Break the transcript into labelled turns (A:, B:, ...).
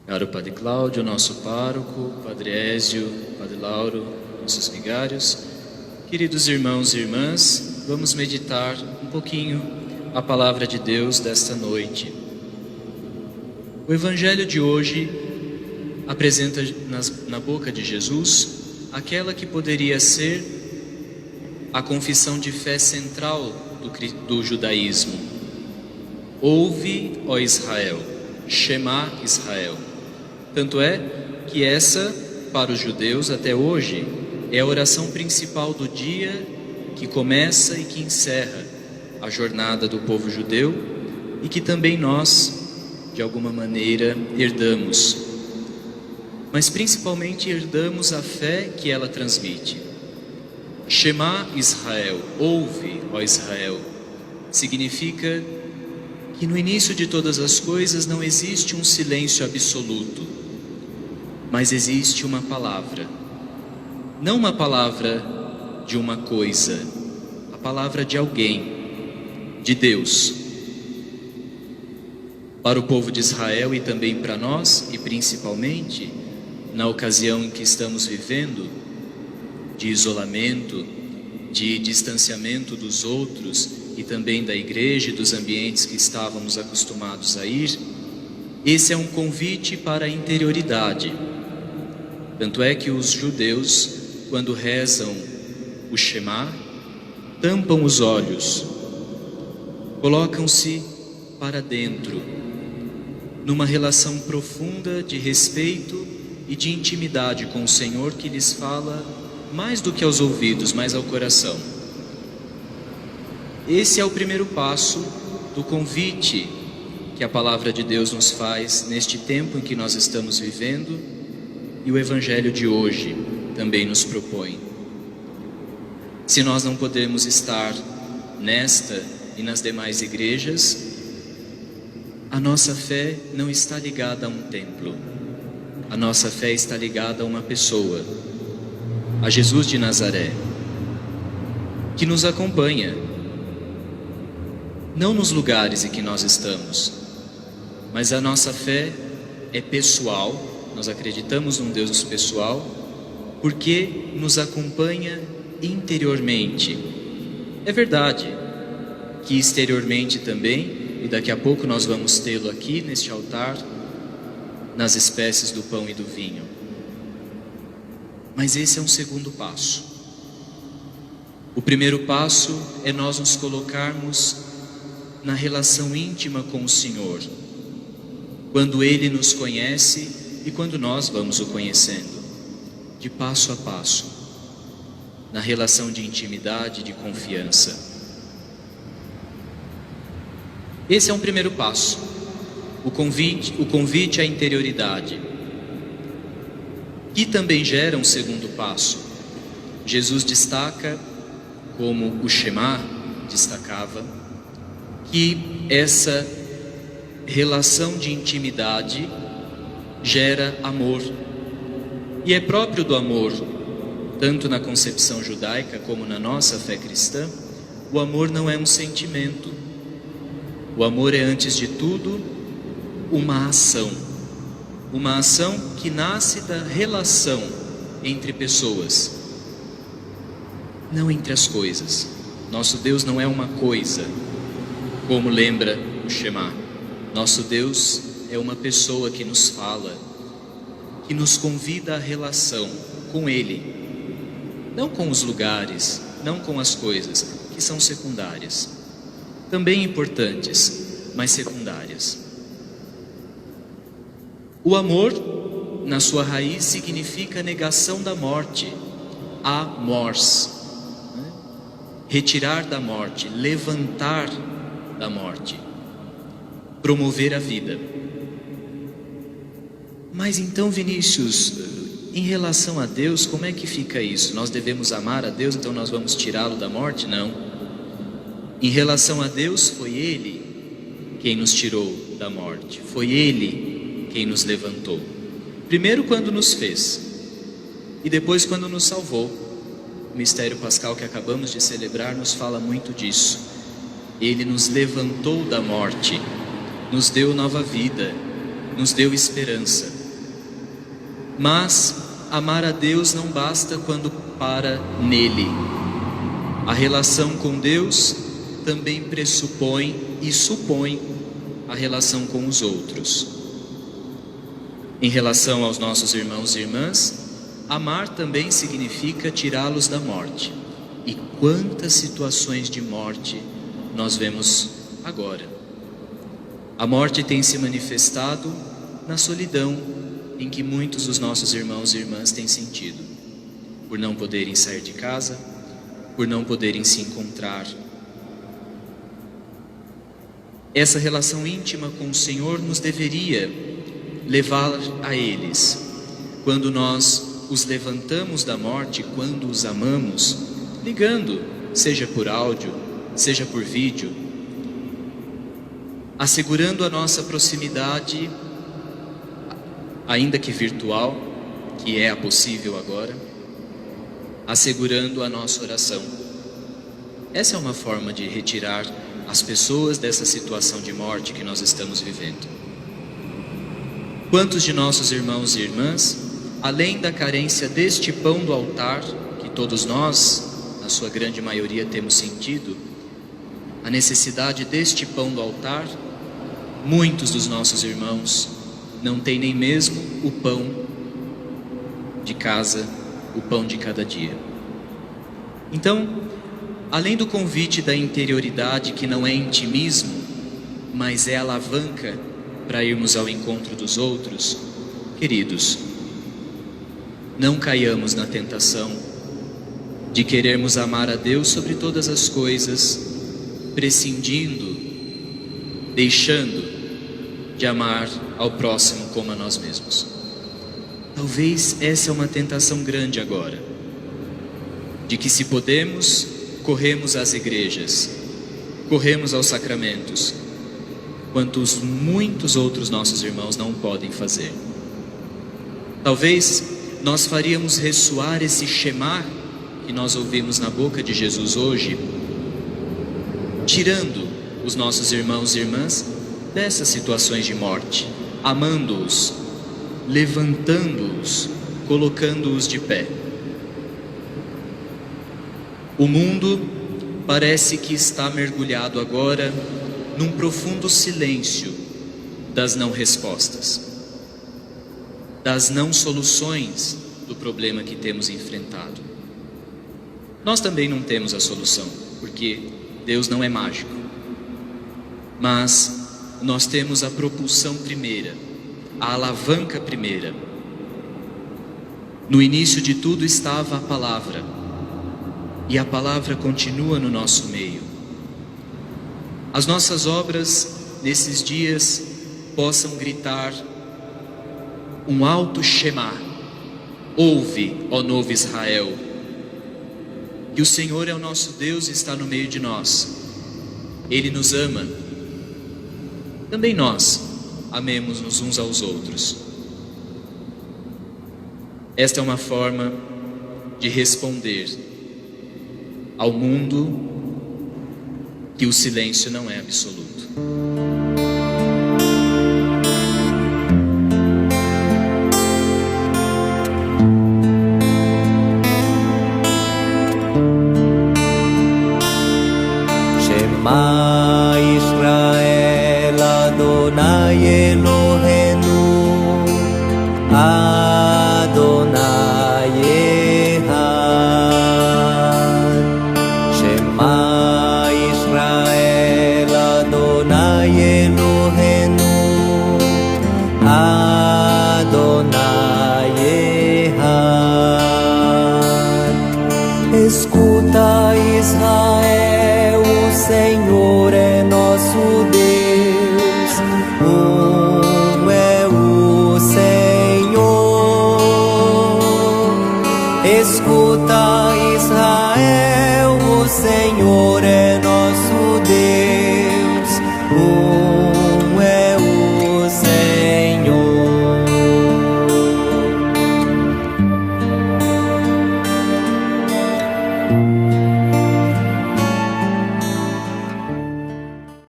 A: Caro Padre Cláudio, nosso pároco, Padre Ézio, Padre Lauro, nossos vigários, queridos irmãos e irmãs, vamos meditar um pouquinho a palavra de Deus desta noite. O Evangelho de hoje apresenta na boca de Jesus aquela que poderia ser a confissão de fé central do judaísmo. Ouve, ó Israel, Shema Israel. Tanto é que essa, para os judeus até hoje, é a oração principal do dia que começa e que encerra a jornada do povo judeu e que também nós, de alguma maneira, herdamos. Mas principalmente herdamos a fé que ela transmite. Shema Israel, ouve, ó Israel, significa que no início de todas as coisas não existe um silêncio absoluto, mas existe uma palavra. Não uma palavra de uma coisa, a palavra de alguém, de Deus. Para o povo de Israel e também para nós, e principalmente na ocasião em que estamos vivendo, de isolamento, de distanciamento dos outros e também da igreja e dos ambientes que estávamos acostumados a ir, esse é um convite para a interioridade. Tanto é que os judeus, quando rezam o Shema, tampam os olhos, colocam-se para dentro, numa relação profunda de respeito e de intimidade com o Senhor, que lhes fala mais do que aos ouvidos, mas ao coração. Esse é o primeiro passo do convite que a palavra de Deus nos faz neste tempo em que nós estamos vivendo, e o Evangelho de hoje também nos propõe. Se nós não podemos estar nesta e nas demais igrejas, a nossa fé não está ligada a um templo. A nossa fé está ligada a uma pessoa, a Jesus de Nazaré, que nos acompanha, não nos lugares em que nós estamos, mas a nossa fé é pessoal. Nós acreditamos num Deus pessoal, porque nos acompanha interiormente. É verdade que exteriormente também, e daqui a pouco nós vamos tê-lo aqui neste altar, nas espécies do pão e do vinho. Mas esse é um segundo passo. O primeiro passo é nós nos colocarmos na relação íntima com o Senhor, quando Ele nos conhece e quando nós vamos o conhecendo, de passo a passo, na relação de intimidade, de confiança. Esse é um primeiro passo, o convite à interioridade, que também gera um segundo passo. Jesus destaca, como o Shema destacava, que essa relação de intimidade gera amor. E é próprio do amor, tanto na concepção judaica como na nossa fé cristã, o amor não é um sentimento. O amor é, antes de tudo, uma ação que nasce da relação entre pessoas, não entre as coisas. Nosso Deus não é uma coisa, como lembra o Shema. Nosso Deus é uma pessoa que nos fala, que nos convida à relação com Ele, não com os lugares, não com as coisas, que são secundárias, também importantes, mas secundárias. O amor, na sua raiz, significa negação da morte, amors, retirar da morte, levantar da morte, promover a vida. Mas então, Vinícius, em relação a Deus, como é que fica isso? Nós devemos amar a Deus, então nós vamos tirá-lo da morte? Não. Em relação a Deus, foi Ele quem nos tirou da morte, foi Ele quem nos levantou. Primeiro quando nos fez, e depois quando nos salvou. O mistério pascal que acabamos de celebrar nos fala muito disso. Ele nos levantou da morte, nos deu nova vida, nos deu esperança. Mas amar a Deus não basta quando para nele. A relação com Deus também pressupõe e supõe a relação com os outros. Em relação aos nossos irmãos e irmãs, amar também significa tirá-los da morte. E quantas situações de morte nós vemos agora. A morte tem se manifestado na solidão em que muitos dos nossos irmãos e irmãs têm sentido, por não poderem sair de casa, por não poderem se encontrar. Essa relação íntima com o Senhor nos deveria levar a eles. Quando nós os levantamos da morte, quando os amamos, ligando, seja por áudio, seja por vídeo, assegurando a nossa proximidade, ainda que virtual, que é a possível agora, assegurando a nossa oração. Essa é uma forma de retirar as pessoas dessa situação de morte que nós estamos vivendo. Quantos de nossos irmãos e irmãs, além da carência deste pão do altar, que todos nós, na sua grande maioria, temos sentido, a necessidade deste pão do altar, muitos dos nossos irmãos não têm nem mesmo o pão de casa, o pão de cada dia. Então, além do convite da interioridade, que não é intimismo, mas é alavanca para irmos ao encontro dos outros, queridos, não caiamos na tentação de querermos amar a Deus sobre todas as coisas, prescindindo, deixando de amar ao próximo como a nós mesmos. Talvez essa é uma tentação grande agora, de que se podemos, corremos às igrejas, corremos aos sacramentos, quantos muitos outros nossos irmãos não podem fazer. Talvez nós faríamos ressoar esse Shema que nós ouvimos na boca de Jesus hoje, tirando os nossos irmãos e irmãs dessas situações de morte, amando-os, levantando-os, colocando-os de pé. O mundo parece que está mergulhado agora num profundo silêncio das não respostas, das não soluções do problema que temos enfrentado. Nós também não temos a solução, porque Deus não é mágico, mas nós temos a propulsão primeira, a alavanca primeira. No início de tudo estava a palavra, e a palavra continua no nosso meio. As nossas obras nesses dias possam gritar um alto Shema: ouve, ó novo Israel, que o Senhor é o nosso Deus e está no meio de nós. Ele nos ama. Também nós amemos-nos uns aos outros. Esta é uma forma de responder ao mundo que o silêncio não é absoluto.
B: Shema Israel Adonai Eloheinu Adonai Echad. Shema Israel Adonai Eloheinu Adonai Echad. Escuta, Israel, o Senhor é nosso Deus, é o Senhor. Escuta, Israel, o Senhor é nosso Deus,